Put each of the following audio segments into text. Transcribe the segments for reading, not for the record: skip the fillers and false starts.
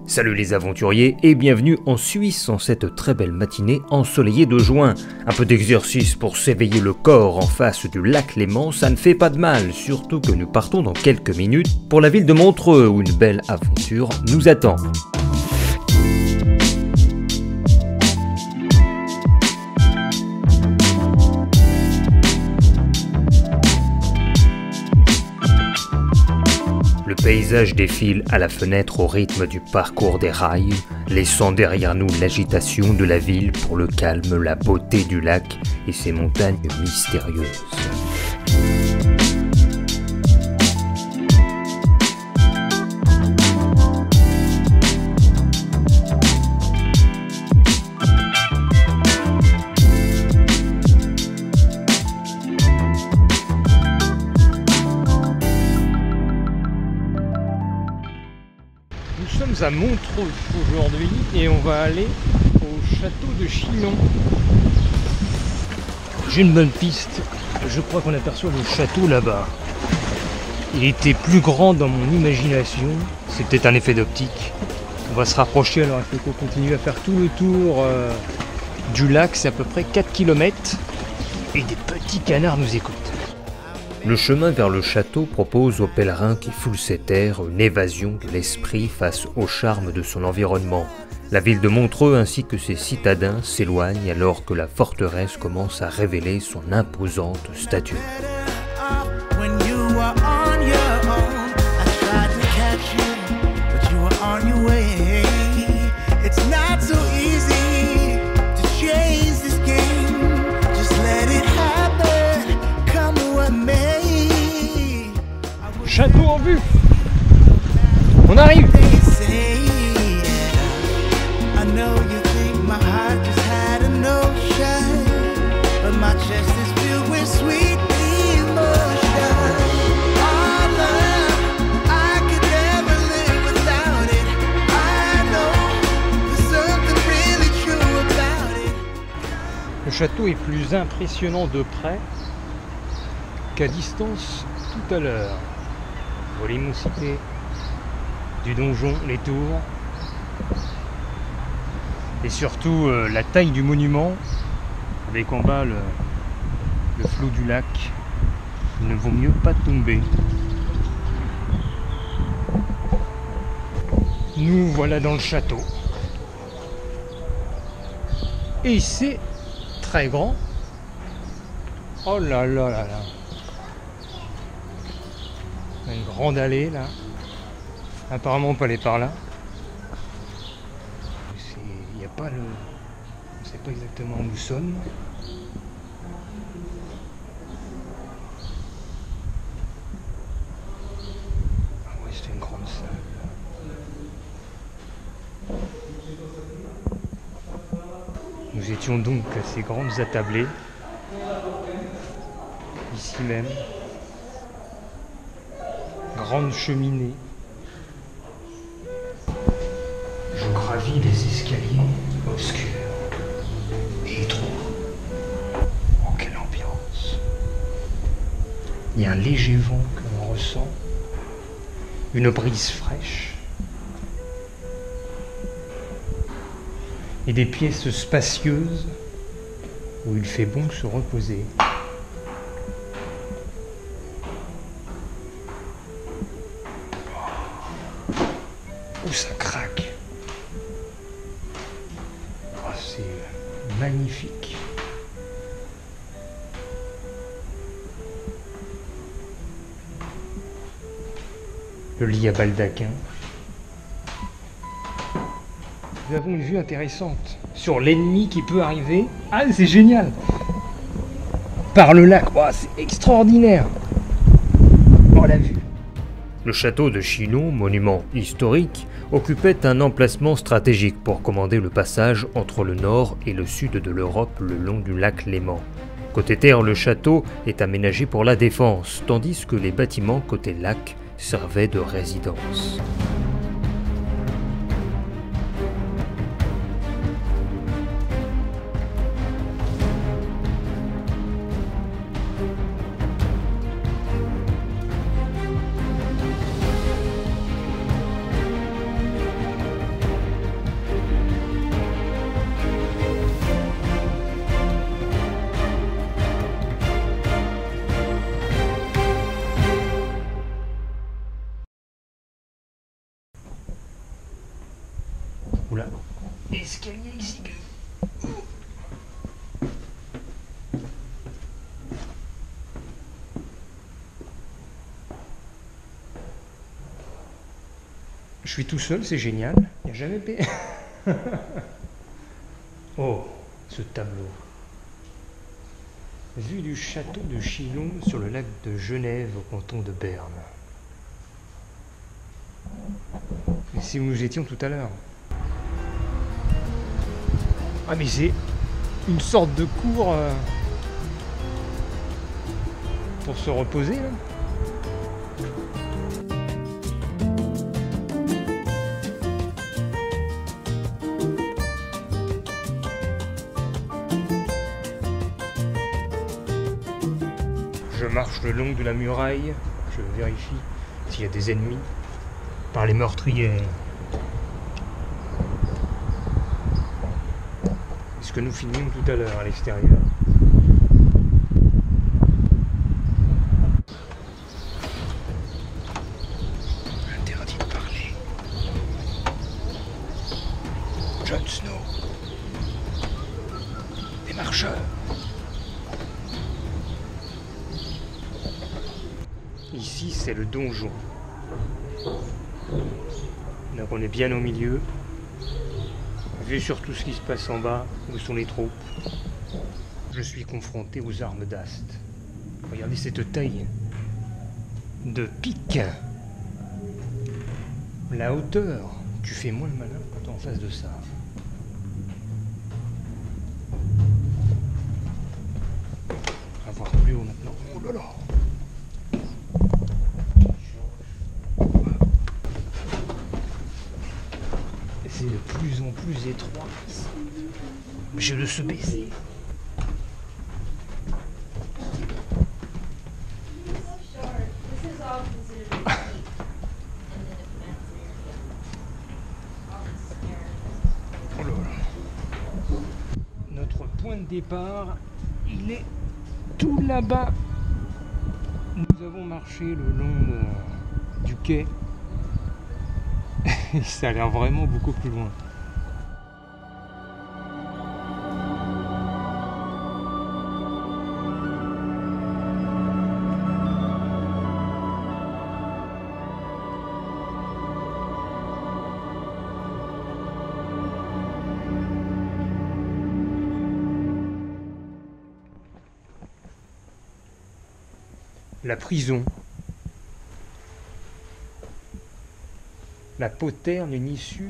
Salut les aventuriers et bienvenue en Suisse en cette très belle matinée ensoleillée de juin. Un peu d'exercice pour s'éveiller le corps en face du lac Léman, ça ne fait pas de mal, surtout que nous partons dans quelques minutes pour la ville de Montreux où une belle aventure nous attend. Le paysage défile à la fenêtre au rythme du parcours des rails, laissant derrière nous l'agitation de la ville pour le calme, la beauté du lac et ses montagnes mystérieuses. Nous sommes à Montreux aujourd'hui et on va aller au château de Chinon. J'ai une bonne piste, je crois qu'on aperçoit le château là-bas. Il était plus grand dans mon imagination, c'est peut-être un effet d'optique. On va se rapprocher alors il faut qu'on continue à faire tout le tour du lac, c'est à peu près 4 km et des petits canards nous écoutent. Le chemin vers le château propose aux pèlerins qui foulent ces terres une évasion de l'esprit face au charme de son environnement. La ville de Montreux ainsi que ses citadins s'éloignent alors que la forteresse commence à révéler son imposante statue. Château en vue. On arrive. Le château est plus impressionnant de près qu'à distance tout à l'heure. L'immensité du donjon, les tours et surtout la taille du monument avec en bas le flot du lac. Il ne vaut mieux pas tomber. Nous voilà dans le château et c'est très grand. Oh là là là là, une grande allée là, apparemment on peut aller par là. Il n'y a pas le... on ne sait pas exactement où nous sommes. Ah ouais, c'est une grande salle. Nous étions donc à ces grandes attablées, ici même. Grande cheminée. Je gravis les escaliers obscurs et étroits. Oh, quelle ambiance! Il y a un léger vent que l'on ressent, une brise fraîche et des pièces spacieuses où il fait bon se reposer. Où ça craque. Oh, c'est magnifique. Le lit à baldaquin. Nous avons une vue intéressante sur l'ennemi qui peut arriver. Ah, c'est génial! Par le lac. Oh, c'est extraordinaire. Oh, la vue. Le château de Chinon, monument historique, occupait un emplacement stratégique pour commander le passage entre le nord et le sud de l'Europe le long du lac Léman. Côté terre, le château est aménagé pour la défense, tandis que les bâtiments côté lac servaient de résidence. Oula, escalier exigu. Je suis tout seul, c'est génial. Il n'y a jamais payé. Oh, ce tableau. Vue du château de Chilon sur le lac de Genève au canton de Berne. C'est où nous étions tout à l'heure. Ah mais c'est une sorte de cour pour se reposer là. Je marche le long de la muraille, je vérifie s'il y a des ennemis par les meurtrières. C'est ce que nous filmions tout à l'heure à l'extérieur. Interdit de parler. Jon Snow. Des marcheurs. Ici, c'est le donjon. Donc on est bien au milieu. Vu sur tout ce qui se passe en bas, où sont les troupes, je suis confronté aux armes d'Ast. Regardez cette taille de pique. La hauteur, tu fais moins le malin quand tu es en face de ça. On va voir plus haut maintenant. Oh là là! C'est de plus en plus étroit. Obligé de se baisser. Oh là là. Notre point de départ, il est tout là-bas. Nous avons marché le long du quai. Ça a l'air vraiment beaucoup plus loin. La prison. La poterne, une issue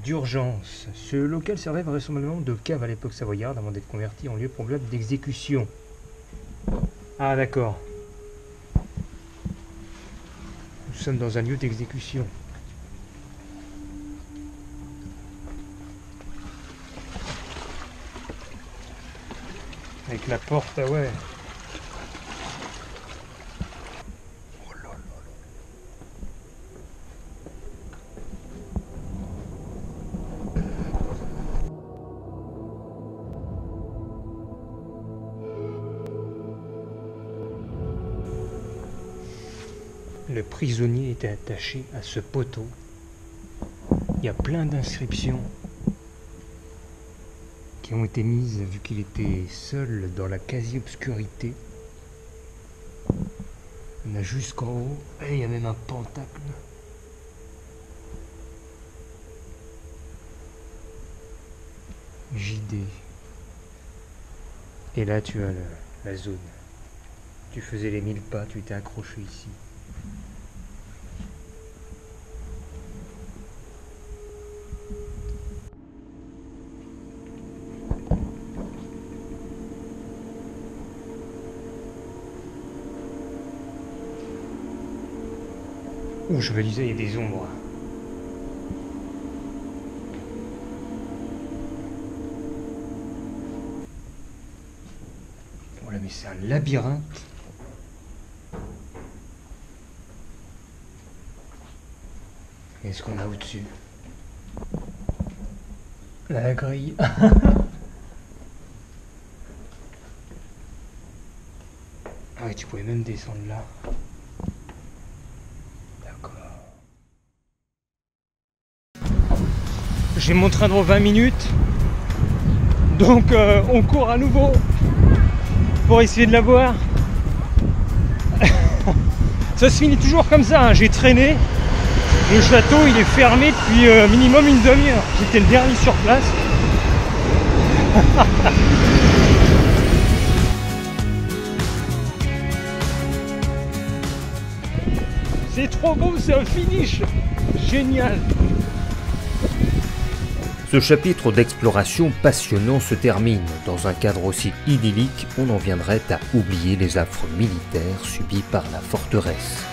d'urgence. Ce local servait vraisemblablement de cave à l'époque savoyarde avant d'être converti en lieu probable d'exécution. Ah d'accord. Nous sommes dans un lieu d'exécution. Avec la porte, ah ouais. Le prisonnier était attaché à ce poteau. Il y a plein d'inscriptions qui ont été mises vu qu'il était seul dans la quasi-obscurité. On a jusqu'en haut, et il y a même un pentacle. JD. Et là tu as la zone. Tu faisais les 1000 pas, tu étais accroché ici. Ouh, je me disais, il y a des ombres. Voilà, mais c'est un labyrinthe. Qu'est-ce qu'on a au-dessus? La grille. Ah oui, tu pouvais même descendre là. J'ai mon train dans 20 minutes. Donc on court à nouveau pour essayer de la voir. Ça se finit toujours comme ça, hein. J'ai traîné. Le château il est fermé depuis minimum une demi-heure. J'étais le dernier sur place. C'est trop beau, c'est un finish génial. Ce chapitre d'exploration passionnant se termine. Dans un cadre aussi idyllique, on en viendrait à oublier les affres militaires subis par la forteresse.